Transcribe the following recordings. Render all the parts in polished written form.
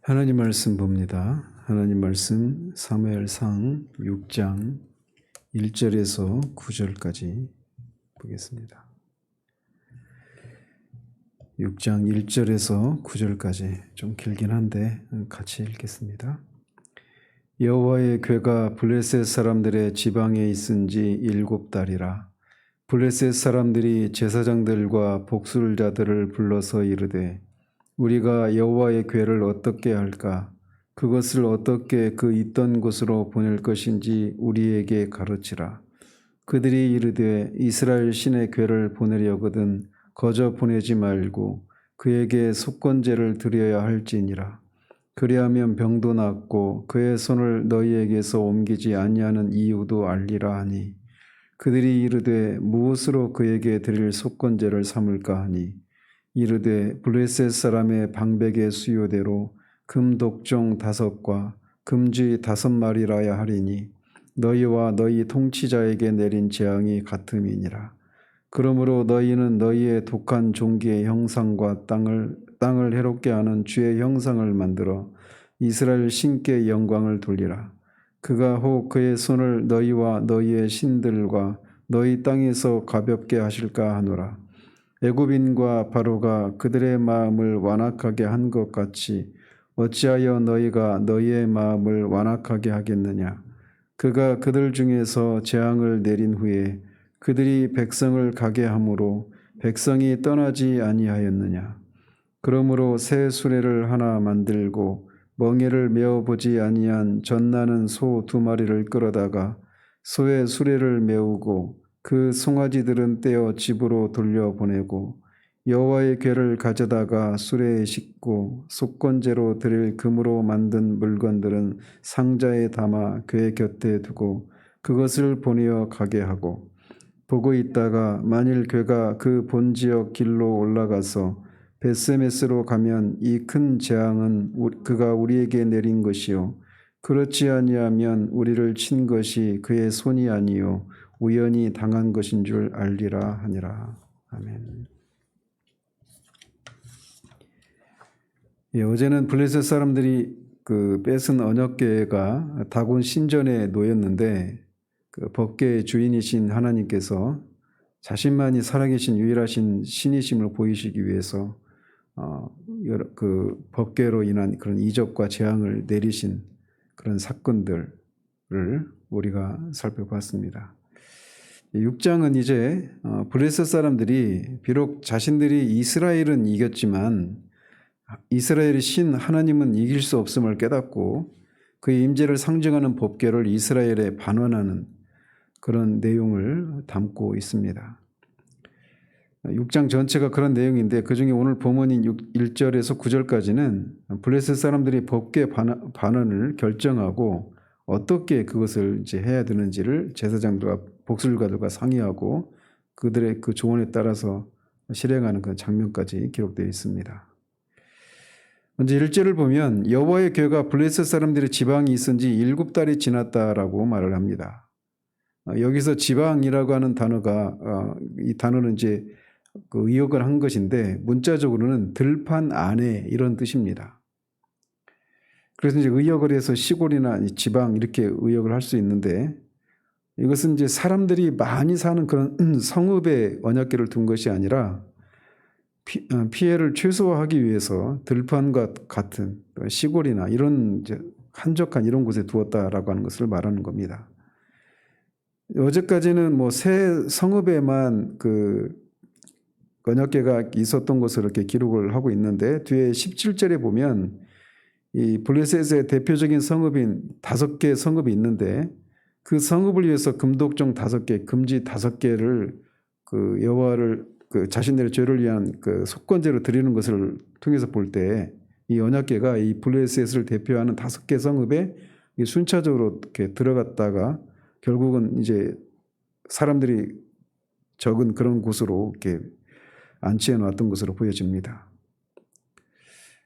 하나님 말씀 봅니다. 하나님 말씀 사무엘상 6장 1절에서 9절까지 보겠습니다. 6장 1절에서 9절까지 좀 길긴 한데 같이 읽겠습니다. 여호와의 궤가 블레셋 사람들의 지방에 있은 지 7달이라. 블레셋 사람들이 제사장들과 복술자들을 불러서 이르되 우리가 여호와의 궤를 어떻게 할까? 그것을 어떻게 그 있던 곳으로 보낼 것인지 우리에게 가르치라. 그들이 이르되 이스라엘 신의 궤를 보내려거든 거저 보내지 말고 그에게 속건제를 드려야 할지니라. 그리하면 병도 낫고 그의 손을 너희에게서 옮기지 아니하는 이유도 알리라 하니 그들이 이르되 무엇으로 그에게 드릴 속건제를 삼을까 하니 이르되 블레셋 사람의 방백의 수요대로 금독종 5과 금쥐 5마리라야 하리니 너희와 너희 통치자에게 내린 재앙이 같음이니라. 그러므로 너희는 너희의 독한 종기의 형상과 땅을 해롭게 하는 주의 형상을 만들어 이스라엘 신께 영광을 돌리라. 그가 혹 그의 손을 너희와 너희의 신들과 너희 땅에서 가볍게 하실까 하노라. 애굽인과 바로가 그들의 마음을 완악하게 한 것 같이 어찌하여 너희가 너희의 마음을 완악하게 하겠느냐. 그가 그들 중에서 재앙을 내린 후에 그들이 백성을 가게 함으로 백성이 떠나지 아니하였느냐. 그러므로 새 수레를 하나 만들고 멍에를 메어보지 아니한 젖나는 소 2마리를 끌어다가 소의 수레를 메우고 그 송아지들은 떼어 집으로 돌려보내고 여호와의 궤를 가져다가 수레에 싣고 속건제로 드릴 금으로 만든 물건들은 상자에 담아 궤 곁에 두고 그것을 보내어 가게 하고 보고 있다가 만일 궤가 그 본지역 길로 올라가서 벳세메스로 가면 이 큰 재앙은 그가 우리에게 내린 것이요 그렇지 아니하면 우리를 친 것이 그의 손이 아니요 우연히 당한 것인 줄 알리라 하니라. 아멘. 예, 어제는 블레셋 사람들이 그 뺏은 언약궤가 다곤 신전에 놓였는데 그 법궤의 주인이신 하나님께서 자신만이 살아계신 유일하신 신이심을 보이시기 위해서 그 법궤로 인한 그런 이적과 재앙을 내리신 그런 사건들을 우리가 살펴봤습니다. 6장은 이제 블레셋 사람들이 비록 자신들이 이스라엘은 이겼지만 이스라엘의 신 하나님은 이길 수 없음을 깨닫고 그의 임재를 상징하는 법궤를 이스라엘에 반환하는 그런 내용을 담고 있습니다. 6장 전체가 그런 내용인데 그중에 오늘 본문인 1절에서 9절까지는 블레셋 사람들이 법궤 반환을 결정하고 어떻게 그것을 이제 해야 되는지를 제사장들과 복술가들과 상의하고 그들의 그 조언에 따라서 실행하는 그 장면까지 기록되어 있습니다. 먼저 1절을 보면 여호와의 궤가 블레셋 사람들의 지방이 있은 지 7달이 지났다라고 말을 합니다. 여기서 지방이라고 하는 단어가 이 단어는 이제 그 의역을 한 것인데 문자적으로는 들판 안에 이런 뜻입니다. 그래서 이제 의역을 해서 시골이나 지방 이렇게 의역을 할 수 있는데 이것은 이제 사람들이 많이 사는 그런 성읍에 언약궤를 둔 것이 아니라 피해를 최소화하기 위해서 들판과 같은 시골이나 이런 이제 한적한 이런 곳에 두었다라고 하는 것을 말하는 겁니다. 어제까지는 뭐 새 성읍에만 그 언약궤가 있었던 것으로 이렇게 기록을 하고 있는데 뒤에 17절에 보면 이 블레셋의 대표적인 성읍인 5개 성읍이 있는데 그 성읍을 위해서 금독종 5개, 금지 5개를 그 여호와를 그 자신들의 죄를 위한 그 속건제로 드리는 것을 통해서 볼 때 이 언약궤가 이 블레셋을 대표하는 5개 성읍에 순차적으로 이렇게 들어갔다가 결국은 이제 사람들이 적은 그런 곳으로 이렇게 안치해 놨던 것으로 보여집니다.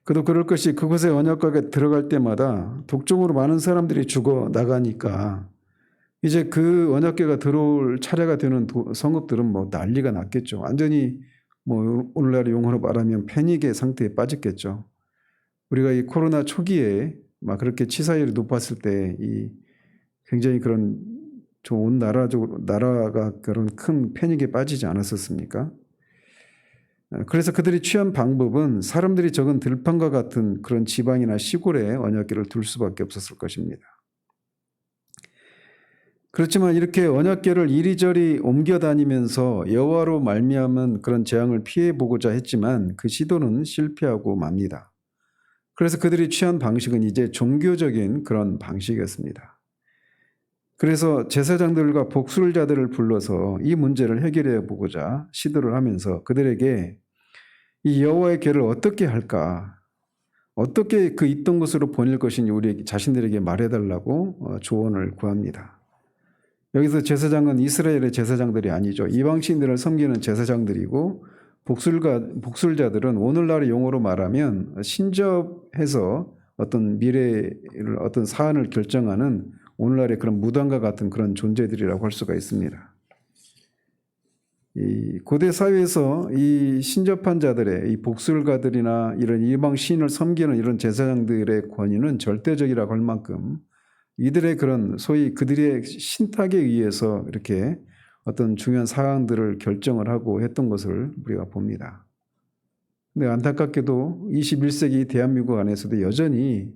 그도 그럴 것이 그곳에 언약궤가 들어갈 때마다 독종으로 많은 사람들이 죽어 나가니까 이제 그 언약궤가 들어올 차례가 되는 성읍들은 뭐 난리가 났겠죠. 완전히 뭐 오늘날 용어로 말하면 패닉의 상태에 빠졌겠죠. 우리가 이 코로나 초기에 막 그렇게 치사율이 높았을 때 이 굉장히 그런 온 나라가 그런 큰 패닉에 빠지지 않았었습니까? 그래서 그들이 취한 방법은 사람들이 적은 들판과 같은 그런 지방이나 시골에 언약궤를 둘 수밖에 없었을 것입니다. 그렇지만 이렇게 언약궤를 이리저리 옮겨 다니면서 여호와로 말미암은 그런 재앙을 피해 보고자 했지만 그 시도는 실패하고 맙니다. 그래서 그들이 취한 방식은 이제 종교적인 그런 방식이었습니다. 그래서 제사장들과 복술자들을 불러서 이 문제를 해결해 보고자 시도를 하면서 그들에게 이 여호와의 궤를 어떻게 할까? 어떻게 그 있던 곳으로 보낼 것인지 우리 자신들에게 말해달라고 조언을 구합니다. 여기서 제사장은 이스라엘의 제사장들이 아니죠. 이방신들을 섬기는 제사장들이고 복술자들은 오늘날의 용어로 말하면 신접해서 어떤 미래를 어떤 사안을 결정하는 오늘날의 그런 무당과 같은 그런 존재들이라고 할 수가 있습니다. 이 고대 사회에서 이 신접한 자들의 이 복술가들이나 이런 이방 신을 섬기는 이런 제사장들의 권위는 절대적이라고 할 만큼 이들의 그런 소위 그들의 신탁에 의해서 이렇게 어떤 중요한 사항들을 결정을 하고 했던 것을 우리가 봅니다. 근데 안타깝게도 21세기 대한민국 안에서도 여전히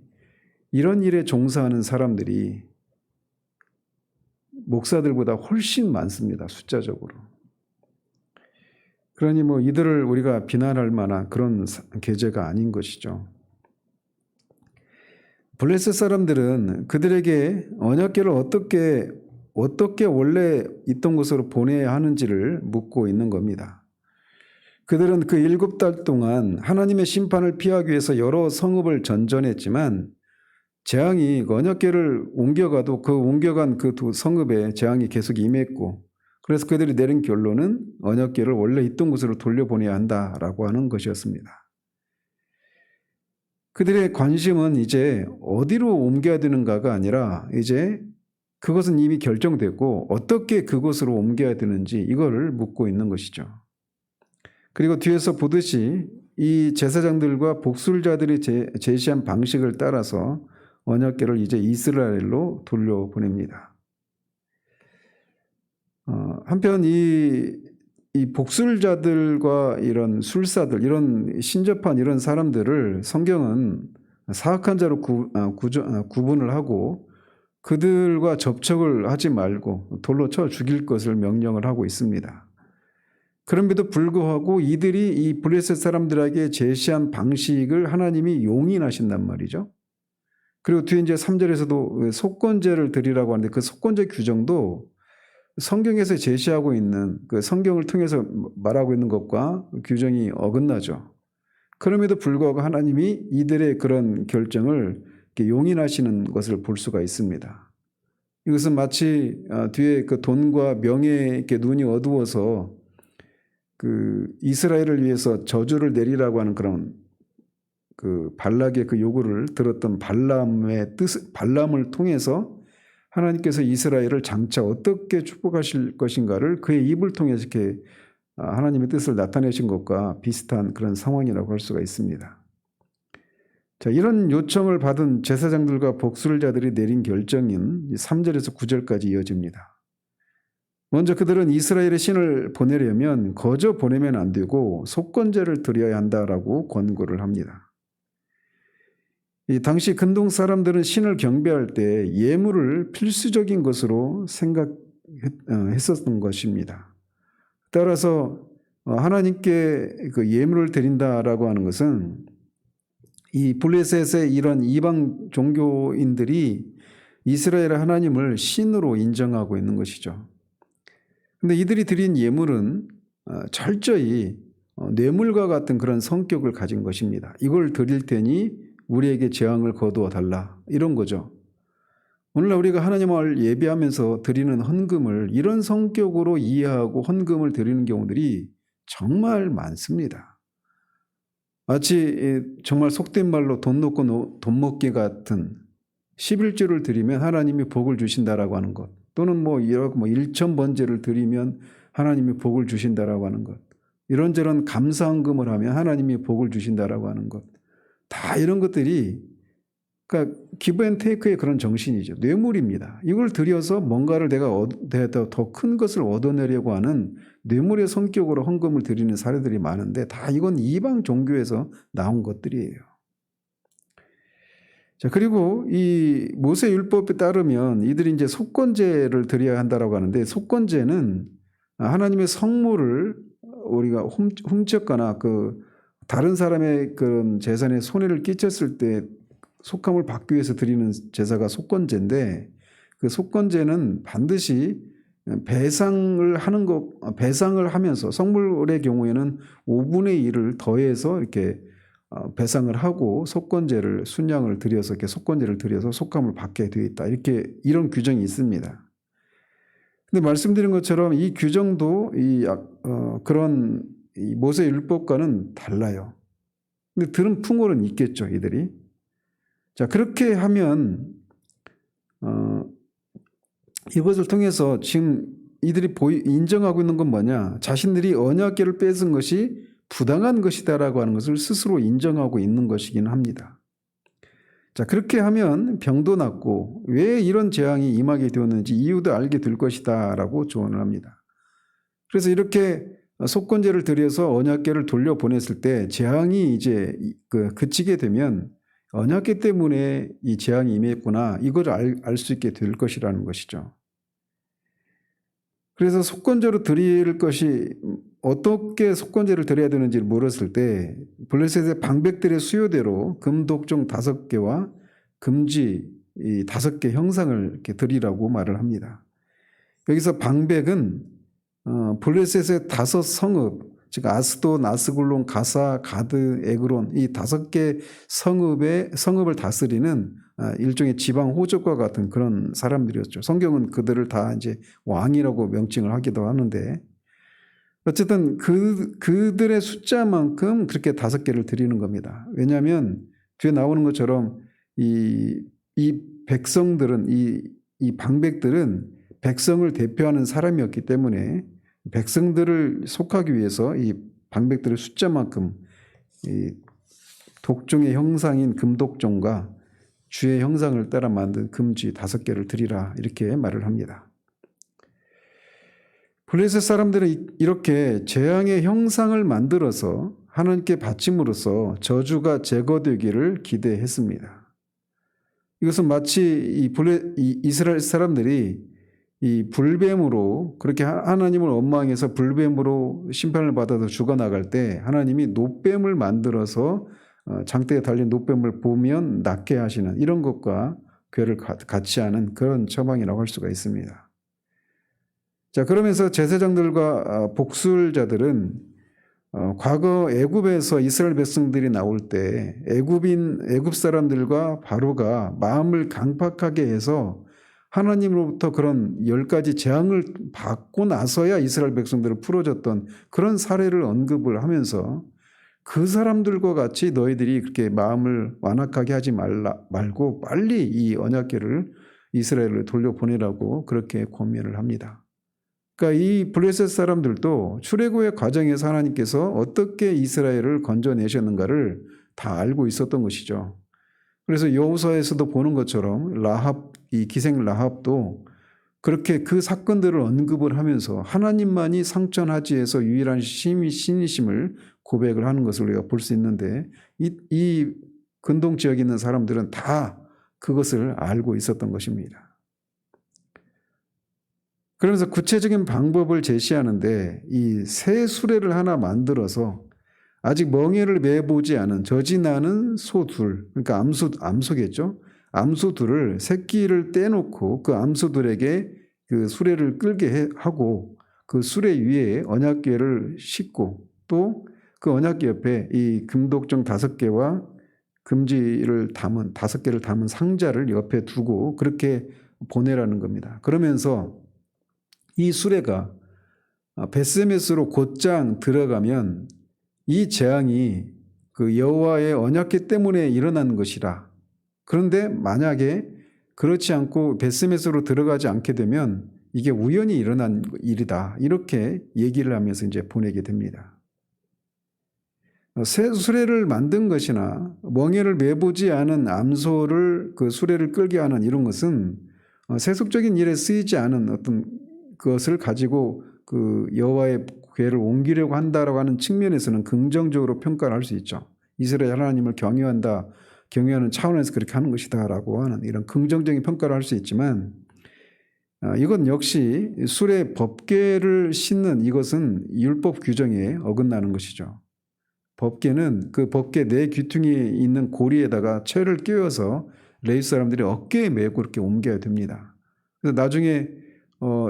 이런 일에 종사하는 사람들이 목사들보다 훨씬 많습니다. 숫자적으로. 그러니 뭐 이들을 우리가 비난할 만한 그런 계제가 아닌 것이죠. 블레셋 사람들은 그들에게 언약궤를 어떻게 원래 있던 곳으로 보내야 하는지를 묻고 있는 겁니다. 그들은 그 7달 동안 하나님의 심판을 피하기 위해서 여러 성읍을 전전했지만 재앙이 언약궤를 옮겨가도 그 옮겨간 그 두 성읍에 재앙이 계속 임했고 그래서 그들이 내린 결론은 언약궤를 원래 있던 곳으로 돌려보내야 한다라고 하는 것이었습니다. 그들의 관심은 이제 어디로 옮겨야 되는가가 아니라 이제 그것은 이미 결정됐고 어떻게 그곳으로 옮겨야 되는지 이거를 묻고 있는 것이죠. 그리고 뒤에서 보듯이 이 제사장들과 복술자들이 제시한 방식을 따라서 언약궤를 이제 이스라엘로 돌려보냅니다. 한편 이 복술자들과 이런 술사들, 이런 신접한 이런 사람들을 성경은 사악한 자로 구분을 하고 그들과 접촉을 하지 말고 돌로 쳐 죽일 것을 명령을 하고 있습니다. 그럼에도 불구하고 이들이 이 블레셋 사람들에게 제시한 방식을 하나님이 용인하신단 말이죠. 그리고 뒤에 이제 3절에서도 속건제를 드리라고 하는데 그 속건제 규정도 성경에서 제시하고 있는 그 성경을 통해서 말하고 있는 것과 규정이 어긋나죠. 그럼에도 불구하고 하나님이 이들의 그런 결정을 이렇게 용인하시는 것을 볼 수가 있습니다. 이것은 마치 뒤에 그 돈과 명예에 이렇게 눈이 어두워서 그 이스라엘을 위해서 저주를 내리라고 하는 그런 그 발락의 그 요구를 들었던 발람을 통해서 하나님께서 이스라엘을 장차 어떻게 축복하실 것인가를 그의 입을 통해서 이렇게 하나님의 뜻을 나타내신 것과 비슷한 그런 상황이라고 할 수가 있습니다. 자, 이런 요청을 받은 제사장들과 복술자들이 내린 결정인 3절에서 9절까지 이어집니다. 먼저 그들은 이스라엘의 신을 보내려면 거저 보내면 안 되고 속건제를 드려야 한다라고 권고를 합니다. 이 당시 근동 사람들은 신을 경배할 때 예물을 필수적인 것으로 생각했었던 것입니다. 따라서 하나님께 그 예물을 드린다라고 하는 것은 이 블레셋의 이런 이방 종교인들이 이스라엘의 하나님을 신으로 인정하고 있는 것이죠. 근데 이들이 드린 예물은 철저히 뇌물과 같은 그런 성격을 가진 것입니다. 이걸 드릴 테니 우리에게 재앙을 거두어 달라 이런 거죠. 오늘날 우리가 하나님을 예배하면서 드리는 헌금을 이런 성격으로 이해하고 헌금을 드리는 경우들이 정말 많습니다. 마치 정말 속된 말로 돈 놓고 돈 먹기 같은 11조를 드리면 하나님이 복을 주신다라고 하는 것, 또는 뭐 1,000번제를 드리면 하나님이 복을 주신다라고 하는 것, 이런저런 감사헌금을 하면 하나님이 복을 주신다라고 하는 것, 다 이런 것들이 그러니까 기브 앤 테이크의 그런 정신이죠. 뇌물입니다. 이걸 들여서 뭔가를 내가 더 큰 것을 얻어내려고 하는 뇌물의 성격으로 헌금을 드리는 사례들이 많은데 다 이건 이방 종교에서 나온 것들이에요. 자, 그리고 이 모세 율법에 따르면 이들이 이제 속건제를 드려야 한다라고 하는데, 속건제는 하나님의 성물을 우리가 훔쳤거나 그 다른 사람의 그런 재산에 손해를 끼쳤을 때 속함을 받기 위해서 드리는 제사가 속건제인데, 그 속건제는 반드시 배상을 하면서 성물의 경우에는 5분의 1을 더해서 이렇게 배상을 하고 속건제를 순양을 드려서 이렇게 속건제를 드려서 속함을 받게 되어 있다. 이런 규정이 있습니다. 근데 말씀드린 것처럼 이 규정도 그런 이 모세 율법과는 달라요. 근데 들은 풍월은 있겠죠, 이들이. 자, 그렇게 하면 이것을 통해서 지금 이들이 인정하고 있는 건 뭐냐? 자신들이 언약궤를 뺏은 것이 부당한 것이다라고 하는 것을 스스로 인정하고 있는 것이긴 합니다. 자, 그렇게 하면 병도 낫고 왜 이런 재앙이 임하게 되었는지 이유도 알게 될 것이다라고 조언을 합니다. 그래서 이렇게 속건제를 드려서 언약궤를 돌려보냈을 때 재앙이 이제 그치게 되면 언약궤 때문에 이 재앙이 임했구나, 이걸 알 수 있게 될 것이라는 것이죠. 그래서 속건제로 드릴 것이 어떻게 속건제를 드려야 되는지를 물었을 때 블레셋의 방백들의 수요대로 금독종 5개와 금지 5개 형상을 이렇게 드리라고 말을 합니다. 여기서 방백은 블레셋의 5성읍, 즉 아스도, 나스굴론, 가사, 가드, 에그론, 이 5개 성읍을 다스리는 일종의 지방 호족과 같은 그런 사람들이었죠. 성경은 그들을 다 이제 왕이라고 명칭을 하기도 하는데, 어쨌든 그들의 숫자만큼 그렇게 5개를 드리는 겁니다. 왜냐하면 뒤에 나오는 것처럼 이 백성들은 이 방백들은 백성을 대표하는 사람이었기 때문에 백성들을 속하기 위해서 이 방백들의 숫자만큼 이 독종의 형상인 금독종과 주의 형상을 따라 만든 금지 5개를 드리라, 이렇게 말을 합니다. 블레셋 사람들은 이렇게 재앙의 형상을 만들어서 하나님께 바침으로써 저주가 제거되기를 기대했습니다. 이것은 마치 이 이스라엘 사람들이 이 불뱀으로, 그렇게 하나님을 원망해서 불뱀으로 심판을 받아서 죽어나갈 때 하나님이 놋뱀을 만들어서 장대에 달린 놋뱀을 보면 낫게 하시는 이런 것과 괴를 같이 하는 그런 처방이라고 할 수가 있습니다. 자, 그러면서 제사장들과 복술자들은 과거 애굽에서 이스라엘 백성들이 나올 때 애굽 사람들과 바로가 마음을 강팍하게 해서 하나님으로부터 그런 10가지 재앙을 받고 나서야 이스라엘 백성들을 풀어줬던 그런 사례를 언급을 하면서 그 사람들과 같이 너희들이 그렇게 마음을 완악하게 하지 말고 빨리 이 언약궤를 이스라엘을 돌려보내라고 그렇게 권면을 합니다. 그러니까 이 블레셋 사람들도 출애굽의 과정에서 하나님께서 어떻게 이스라엘을 건져내셨는가를 다 알고 있었던 것이죠. 그래서 여호수아에서도 보는 것처럼 이 기생 라합도 그렇게 그 사건들을 언급을 하면서 하나님만이 상천하지에서 유일한 신이심을 고백을 하는 것을 우리가 볼 수 있는데, 이 근동 지역에 있는 사람들은 다 그것을 알고 있었던 것입니다. 그러면서 구체적인 방법을 제시하는데 이 새 수레를 하나 만들어서 아직 멍에를 매보지 않은 젖이나는 소 둘, 그러니까 암소겠죠. 암소 둘을 새끼를 떼놓고 그 암소들에게 그 수레를 끌게 하고 그 수레 위에 언약궤를 싣고 또 그 언약궤 옆에 이 금독종 5개와 금지를 담은 5개를 담은 상자를 옆에 두고 그렇게 보내라는 겁니다. 그러면서 이 수레가 벳세메스로 곧장 들어가면 이 재앙이 그 여호와의 언약궤 때문에 일어난 것이라. 그런데 만약에 그렇지 않고 벳세메스로 들어가지 않게 되면 이게 우연히 일어난 일이다, 이렇게 얘기를 하면서 이제 보내게 됩니다. 새 수레를 만든 것이나 멍에를 매보지 않은 암소를 그 수레를 끌게 하는 이런 것은 세속적인 일에 쓰이지 않은 어떤 것을 가지고 그 여호와의 궤를 옮기려고 한다라고 하는 측면에서는 긍정적으로 평가를 할 수 있죠. 이스라엘 하나님을 경외하는 차원에서 그렇게 하는 것이다라고 하는 이런 긍정적인 평가를 할 수 있지만, 이건 역시 수레 법궤를 싣는 이것은 율법 규정에 어긋나는 것이죠. 법궤는 그 법궤 네 귀퉁이에 있는 고리에다가 채를 끼워서 레위 사람들이 어깨에 메고 그렇게 옮겨야 됩니다. 그래서 나중에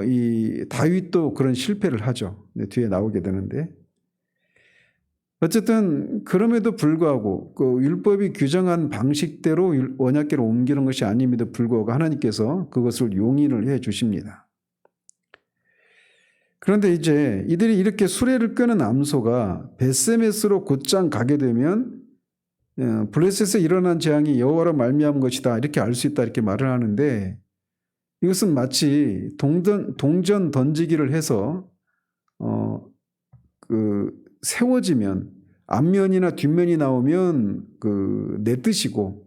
이 다윗도 그런 실패를 하죠. 뒤에 나오게 되는데, 어쨌든 그럼에도 불구하고 그 율법이 규정한 방식대로 언약궤를 옮기는 것이 아님에도 불구하고 하나님께서 그것을 용인을 해 주십니다. 그런데 이제 이들이 이렇게 수레를 끄는 암소가 벳세메스로 곧장 가게 되면 블레셋에서 일어난 재앙이 여호와로 말미암은 것이다 이렇게 알 수 있다 이렇게 말을 하는데, 이것은 마치 동전 던지기를 해서 세워지면 앞면이나 뒷면이 나오면 내 뜻이고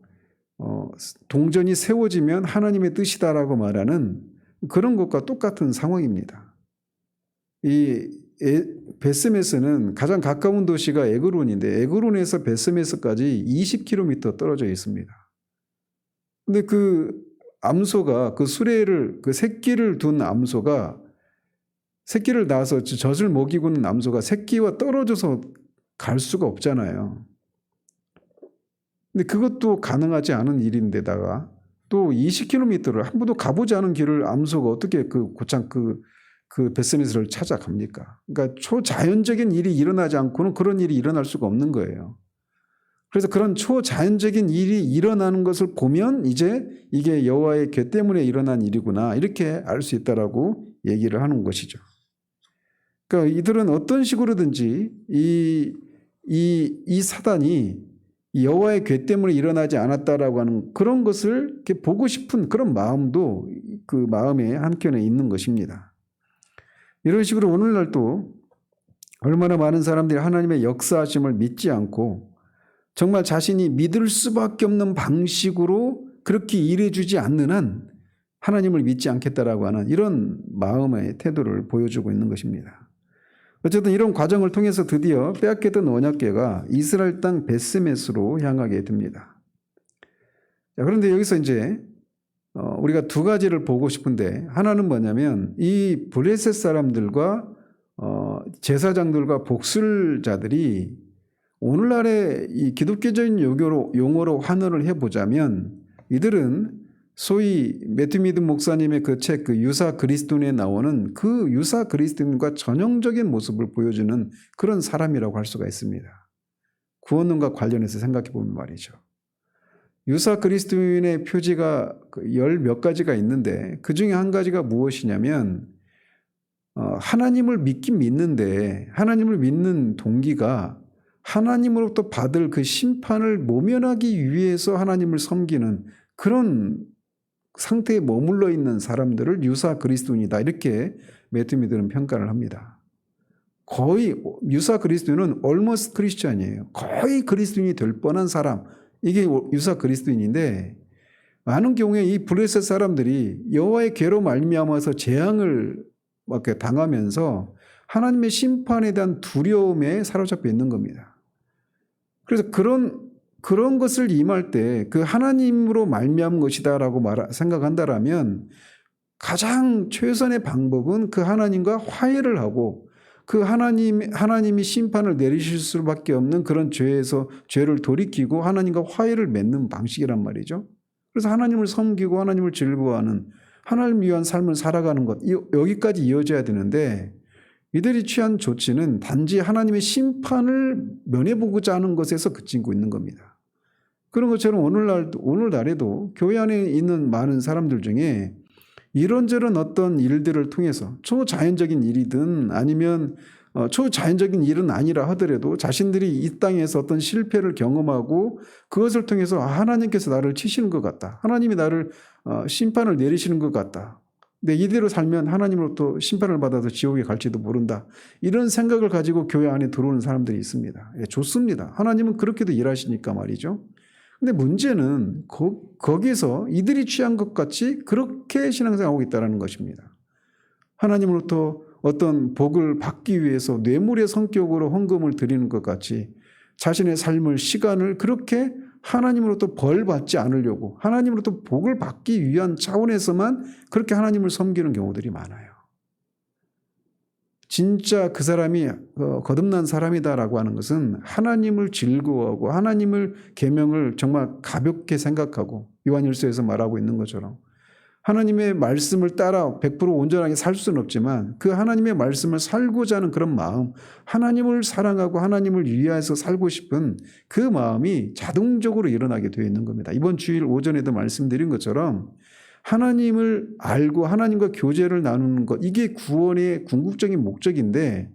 동전이 세워지면 하나님의 뜻이다라고 말하는 그런 것과 똑같은 상황입니다. 이 벳세메스는 가장 가까운 도시가 에그론인데 에그론에서 벳세메스까지 20km 떨어져 있습니다. 근데 그 암소가 그 수레를 그 새끼를 둔 암소가 새끼를 낳아서 젖을 먹이고 있는 암소가 새끼와 떨어져서 갈 수가 없잖아요. 근데 그것도 가능하지 않은 일인데다가 또 20km를 한 번도 가보지 않은 길을 암소가 어떻게 곧장 그 벳세메스를 찾아갑니까? 그러니까 초자연적인 일이 일어나지 않고는 그런 일이 일어날 수가 없는 거예요. 그래서 그런 초자연적인 일이 일어나는 것을 보면 이제 이게 여호와의 궤 때문에 일어난 일이구나 이렇게 알 수 있다라고 얘기를 하는 것이죠. 그러니까 이들은 어떤 식으로든지 이 사단이 여호와의 궤 때문에 일어나지 않았다라고 하는 그런 것을 이렇게 보고 싶은 그런 마음도 그 마음의 한켠에 있는 것입니다. 이런 식으로 오늘날도 얼마나 많은 사람들이 하나님의 역사하심을 믿지 않고 정말 자신이 믿을 수밖에 없는 방식으로 그렇게 일해주지 않는 한 하나님을 믿지 않겠다라고 하는 이런 마음의 태도를 보여주고 있는 것입니다. 어쨌든 이런 과정을 통해서 드디어 빼앗겼던 언약궤가 이스라엘 땅 벳세메스로 향하게 됩니다. 그런데 여기서 이제 우리가 두 가지를 보고 싶은데, 하나는 뭐냐면 이 블레셋 사람들과 제사장들과 복술자들이 오늘날의 이 기독교적인 용어로 환원을 해보자면 이들은 소위 매튜 미드 목사님의 그 책 그 유사 그리스도인에 나오는 그 유사 그리스도인과 전형적인 모습을 보여주는 그런 사람이라고 할 수가 있습니다. 구원론과 관련해서 생각해 보면 말이죠. 유사 그리스도인의 표지가 열 몇 가지가 있는데 그 중에 한 가지가 무엇이냐면 하나님을 믿긴 믿는데 하나님을 믿는 동기가 하나님으로부터 받을 그 심판을 모면하기 위해서 하나님을 섬기는 그런 상태에 머물러 있는 사람들을 유사 그리스도인이다 이렇게 매튜 미드는 평가를 합니다. 거의 유사 그리스도인은 almost 크리스천이에요. 거의 그리스도인이 될 뻔한 사람, 이게 유사 그리스도인인데, 많은 경우에 이 블레셋 사람들이 여호와의 궤로 말미암아서 재앙을 당하면서 하나님의 심판에 대한 두려움에 사로잡혀 있는 겁니다. 그래서 그런 것을 임할 때 그 하나님으로 말미암은 것이다라고 생각한다라면 가장 최선의 방법은 그 하나님과 화해를 하고 그 하나님이 심판을 내리실 수밖에 없는 그런 죄를 돌이키고 하나님과 화해를 맺는 방식이란 말이죠. 그래서 하나님을 섬기고 하나님을 즐거워하는 하나님을 위한 삶을 살아가는 것, 여기까지 이어져야 되는데 이들이 취한 조치는 단지 하나님의 심판을 면해보고자 하는 것에서 그치고 있는 겁니다. 그런 것처럼 오늘날에도 교회 안에 있는 많은 사람들 중에 이런저런 어떤 일들을 통해서 초자연적인 일이든 아니면 초자연적인 일은 아니라 하더라도 자신들이 이 땅에서 어떤 실패를 경험하고 그것을 통해서 하나님께서 나를 치시는 것 같다. 하나님이 나를 심판을 내리시는 것 같다. 근데 이대로 살면 하나님으로부터 심판을 받아서 지옥에 갈지도 모른다. 이런 생각을 가지고 교회 안에 들어오는 사람들이 있습니다. 예, 좋습니다. 하나님은 그렇게도 일하시니까 말이죠. 근데 문제는 거기서 이들이 취한 것 같이 그렇게 신앙생활하고 있다는 것입니다. 하나님으로부터 어떤 복을 받기 위해서 뇌물의 성격으로 헌금을 드리는 것 같이 자신의 삶을, 시간을 그렇게 하나님으로부터 벌 받지 않으려고, 하나님으로부터 복을 받기 위한 차원에서만 그렇게 하나님을 섬기는 경우들이 많아요. 진짜 그 사람이 거듭난 사람이다라고 하는 것은 하나님을 즐거워하고 하나님을 계명을 정말 가볍게 생각하고, 요한일서에서 말하고 있는 것처럼 하나님의 말씀을 따라 100% 온전하게 살 수는 없지만 그 하나님의 말씀을 살고자 하는 그런 마음, 하나님을 사랑하고 하나님을 위하여서 살고 싶은 그 마음이 자동적으로 일어나게 되어 있는 겁니다. 이번 주일 오전에도 말씀드린 것처럼 하나님을 알고 하나님과 교제를 나누는 것, 이게 구원의 궁극적인 목적인데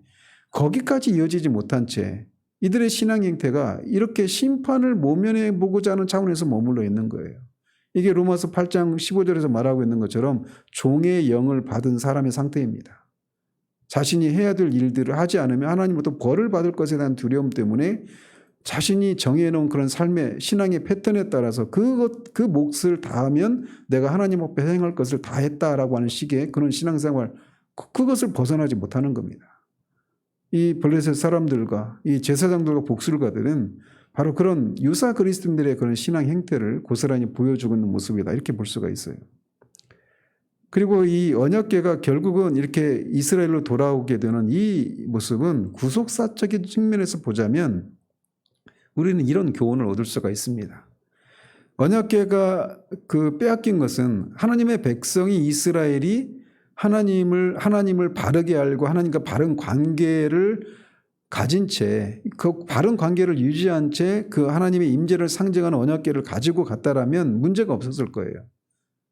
거기까지 이어지지 못한 채 이들의 신앙 행태가 이렇게 심판을 모면해 보고자 하는 차원에서 머물러 있는 거예요. 이게 로마서 8장 15절에서 말하고 있는 것처럼 종의 영을 받은 사람의 상태입니다. 자신이 해야 될 일들을 하지 않으면 하나님으로부터 벌을 받을 것에 대한 두려움 때문에 자신이 정해놓은 그런 삶의 신앙의 패턴에 따라서 그 몫을 다하면 내가 하나님 앞에 행할 것을 다 했다라고 하는 식의 그런 신앙생활, 그것을 벗어나지 못하는 겁니다. 이 블레셋 사람들과 이 제사장들과 복술가들은 바로 그런 유사 그리스도인들의 그런 신앙 행태를 고스란히 보여주고 있는 모습이다, 이렇게 볼 수가 있어요. 그리고 이 언약궤가 결국은 이렇게 이스라엘로 돌아오게 되는 이 모습은 구속사적인 측면에서 보자면 우리는 이런 교훈을 얻을 수가 있습니다. 언약궤가 빼앗긴 것은 하나님의 백성이, 이스라엘이 하나님을 바르게 알고 하나님과 바른 관계를 가진 채, 그 바른 관계를 유지한 채 그 하나님의 임재를 상징하는 언약궤를 가지고 갔다라면 문제가 없었을 거예요.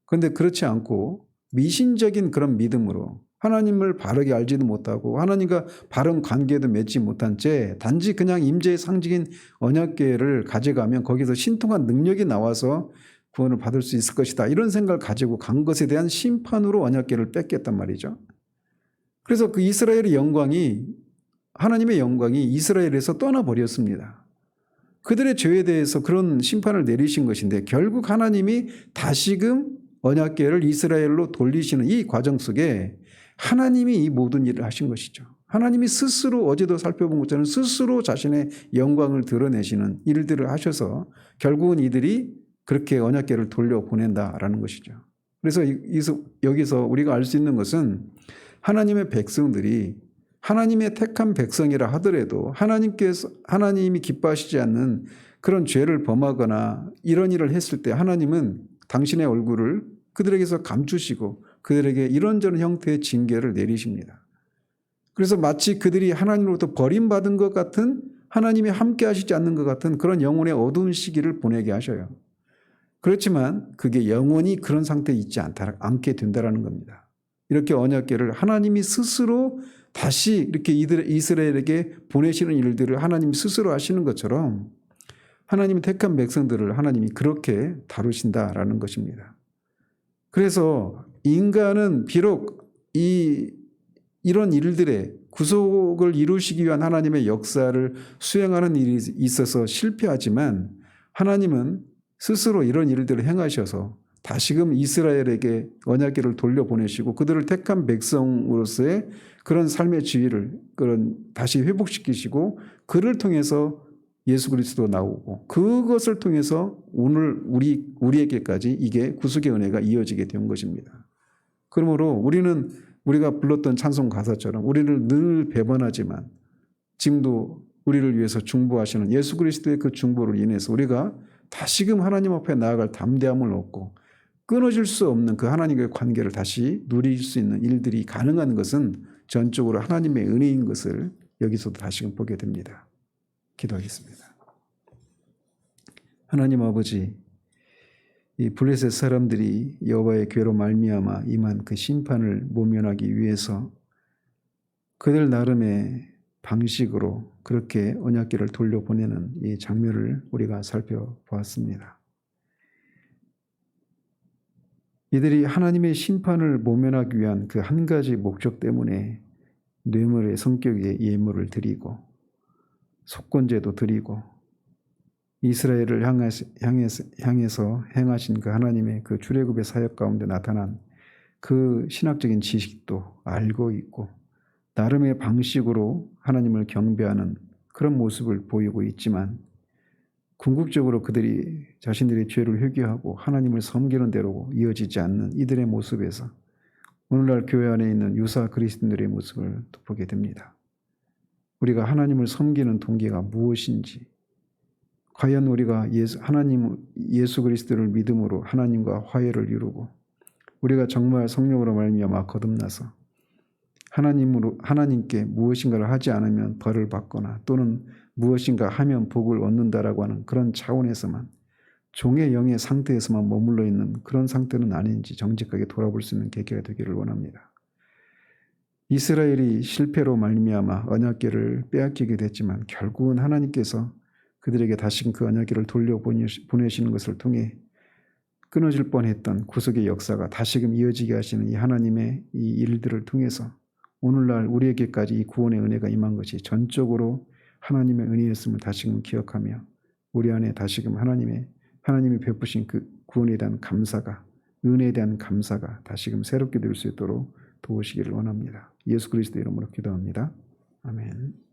그런데 그렇지 않고 미신적인 그런 믿음으로 하나님을 바르게 알지도 못하고 하나님과 바른 관계도 맺지 못한 채 단지 그냥 임재의 상징인 언약궤를 가져가면 거기서 신통한 능력이 나와서 구원을 받을 수 있을 것이다, 이런 생각을 가지고 간 것에 대한 심판으로 언약궤를 뺏겼단 말이죠. 그래서 그 이스라엘의 영광이, 하나님의 영광이 이스라엘에서 떠나버렸습니다. 그들의 죄에 대해서 그런 심판을 내리신 것인데 결국 하나님이 다시금 언약궤를 이스라엘로 돌리시는 이 과정 속에 하나님이 이 모든 일을 하신 것이죠. 하나님이 스스로, 어제도 살펴본 것처럼 스스로 자신의 영광을 드러내시는 일들을 하셔서 결국은 이들이 그렇게 언약궤를 돌려보낸다라는 것이죠. 그래서 여기서 우리가 알 수 있는 것은 하나님의 백성들이 하나님의 택한 백성이라 하더라도 하나님이 기뻐하시지 않는 그런 죄를 범하거나 이런 일을 했을 때 하나님은 당신의 얼굴을 그들에게서 감추시고 그들에게 이런저런 형태의 징계를 내리십니다. 그래서 마치 그들이 하나님으로부터 버림받은 것 같은, 하나님이 함께 하시지 않는 것 같은 그런 영혼의 어두운 시기를 보내게 하셔요. 그렇지만 그게 영원히 그런 상태에 있지 않게 된다는 겁니다. 이렇게 언약궤를 하나님이 스스로 다시 이렇게 이스라엘에게 보내시는 일들을 하나님이 스스로 하시는 것처럼 하나님이 택한 백성들을 하나님이 그렇게 다루신다라는 것입니다. 그래서 인간은 비록 이런 일들에 구속을 이루시기 위한 하나님의 역사를 수행하는 일이 있어서 실패하지만 하나님은 스스로 이런 일들을 행하셔서 다시금 이스라엘에게 언약궤를 돌려보내시고 그들을 택한 백성으로서의 그런 삶의 지위를 다시 회복시키시고 그를 통해서 예수 그리스도 나오고 그것을 통해서 오늘 우리에게까지 이게 구속의 은혜가 이어지게 된 것입니다. 그러므로 우리가 불렀던 찬송 가사처럼 우리를 늘 배반하지만 지금도 우리를 위해서 중보하시는 예수 그리스도의 그 중보를 인해서 우리가 다시금 하나님 앞에 나아갈 담대함을 얻고 끊어질 수 없는 그 하나님과의 관계를 다시 누릴 수 있는 일들이 가능한 것은 전적으로 하나님의 은혜인 것을 여기서도 다시금 보게 됩니다. 기도하겠습니다. 하나님 아버지, 이 블레셋 사람들이 여호와의 궤로 말미암아 임한 그 심판을 모면하기 위해서 그들 나름의 방식으로 그렇게 언약궤를 돌려보내는 이 장면을 우리가 살펴보았습니다. 이들이 하나님의 심판을 모면하기 위한 그 한 가지 목적 때문에 뇌물의 성격의 예물을 드리고 속건제도 드리고 이스라엘을 향해서 행하신 그 하나님의 그 출애굽의 사역 가운데 나타난 그 신학적인 지식도 알고 있고 나름의 방식으로 하나님을 경배하는 그런 모습을 보이고 있지만 궁극적으로 그들이 자신들의 죄를 회개하고 하나님을 섬기는 대로 이어지지 않는 이들의 모습에서 오늘날 교회 안에 있는 유사 그리스도인들의 모습을 보게 됩니다. 우리가 하나님을 섬기는 동기가 무엇인지, 과연 우리가 예수 그리스도를 믿음으로 하나님과 화해를 이루고 우리가 정말 성령으로 말미암아 거듭나서 하나님께 무엇인가를 하지 않으면 벌을 받거나 또는 무엇인가 하면 복을 얻는다라고 하는 그런 차원에서만 종의 영의 상태에서만 머물러 있는 그런 상태는 아닌지 정직하게 돌아볼 수 있는 계기가 되기를 원합니다. 이스라엘이 실패로 말미암아 언약궤를 빼앗기게 됐지만 결국은 하나님께서 그들에게 다시금 그 언약궤를 돌려보내시는 것을 통해 끊어질 뻔했던 구속의 역사가 다시금 이어지게 하시는 이 하나님의 이 일들을 통해서 오늘날 우리에게까지 이 구원의 은혜가 임한 것이 전적으로 하나님의 은혜였음을 다시금 기억하며 우리 안에 다시금 하나님이 베푸신 그 구원에 대한 감사가, 은혜에 대한 감사가 다시금 새롭게 될 수 있도록 도우시기를 원합니다. 예수 그리스도의 이름으로 기도합니다. 아멘.